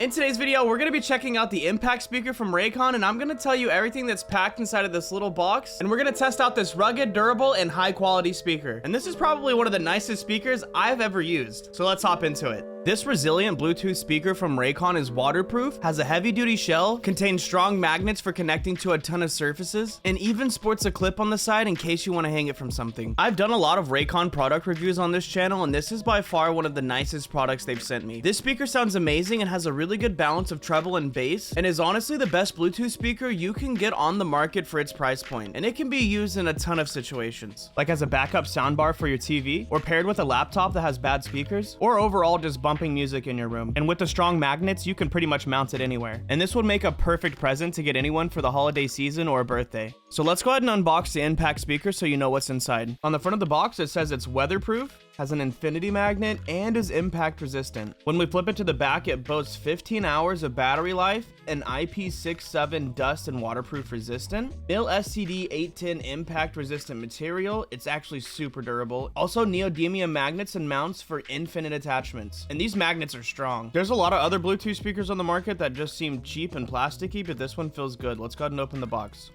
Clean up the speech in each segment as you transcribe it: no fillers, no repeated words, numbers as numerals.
In today's video, we're going to be checking out the impact speaker from Raycon, and I'm going to tell you everything that's packed inside of this little box, and we're going to test out this rugged, durable, and high quality speaker. And this is probably one of the nicest speakers I've ever used. So let's hop into it. This resilient Bluetooth speaker from Raycon is waterproof, has a heavy-duty shell, contains strong magnets for connecting to a ton of surfaces, and even sports a clip on the side in case you want to hang it from something. I've done a lot of Raycon product reviews on this channel, and this is by far one of the nicest products they've sent me. This speaker sounds amazing and has a really good balance of treble and bass, and is honestly the best Bluetooth speaker you can get on the market for its price point. And it can be used in a ton of situations, like as a backup soundbar for your TV, or paired with a laptop that has bad speakers, or overall just bumping music in your room. And with the strong magnets, you can pretty much mount it anywhere. And this would make a perfect present to get anyone for the holiday season or a birthday. So let's go ahead and unbox the impact speaker so you know what's inside. On the front of the box, it says it's weatherproof, has an infinity magnet, and is impact resistant. When we flip it to the back, it boasts 15 hours of battery life, an IP67 dust and waterproof resistant, mil STD 810 impact resistant material. It's actually super durable. Also neodymium magnets and mounts for infinite attachments. And these magnets are strong. There's a lot of other Bluetooth speakers on the market that just seem cheap and plasticky, but this one feels good. Let's go ahead and open the box.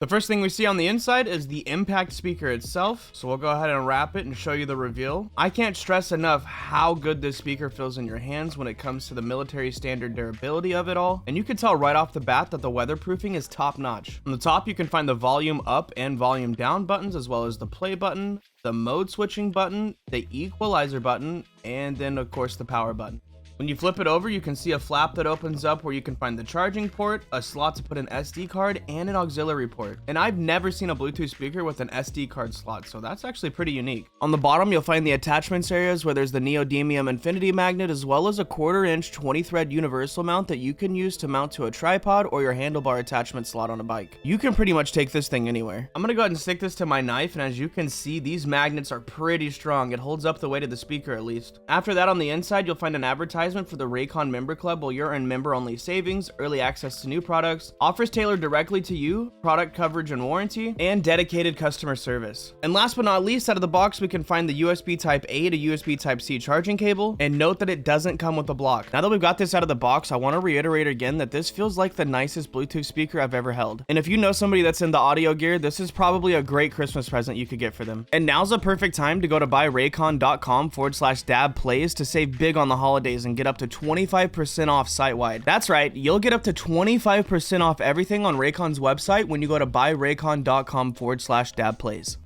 The first thing we see on the inside is the impact speaker itself, so we'll go ahead and wrap it and show you the reveal. I can't stress enough how good this speaker feels in your hands when it comes to the military standard durability of it all, and you can tell right off the bat that the weatherproofing is top notch. On the top, you can find the volume up and volume down buttons, as well as the play button, the mode switching button, the equalizer button, and then of course the power button. When you flip it over, you can see a flap that opens up where you can find the charging port, a slot to put an SD card, and an auxiliary port. And I've never seen a Bluetooth speaker with an SD card slot, so that's actually pretty unique. On the bottom, you'll find the attachments areas where there's the neodymium infinity magnet, as well as a 1/4 inch 20-thread universal mount that you can use to mount to a tripod or your handlebar attachment slot on a bike. You can pretty much take this thing anywhere. I'm gonna go ahead and stick this to my knife, and as you can see, these magnets are pretty strong. It holds up the weight of the speaker at least. After that, on the inside, you'll find an advertisement for the Raycon member club, where you're in member-only savings, early access to new products, offers tailored directly to you, product coverage and warranty, and dedicated customer service. And last but not least, out of the box, we can find the USB Type A to USB Type C charging cable, and note that it doesn't come with a block. Now that we've got this out of the box, I want to reiterate again that this feels like the nicest Bluetooth speaker I've ever held. And if you know somebody that's into audio gear, this is probably a great Christmas present you could get for them. And now's a perfect time to go to buyraycon.com/dabplays to save big on the holidays and get up to 25% off site-wide. That's right, you'll get up to 25% off everything on Raycon's website when you go to buyraycon.com/dabplays.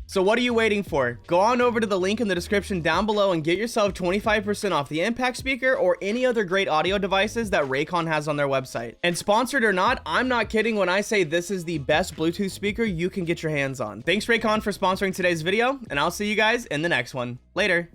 So what are you waiting for? Go on over to the link in the description down below and get yourself 25% off the impact speaker or any other great audio devices that Raycon has on their website. And sponsored or not, I'm not kidding when I say this is the best Bluetooth speaker you can get your hands on. Thanks Raycon for sponsoring today's video, and I'll see you guys in the next one. Later.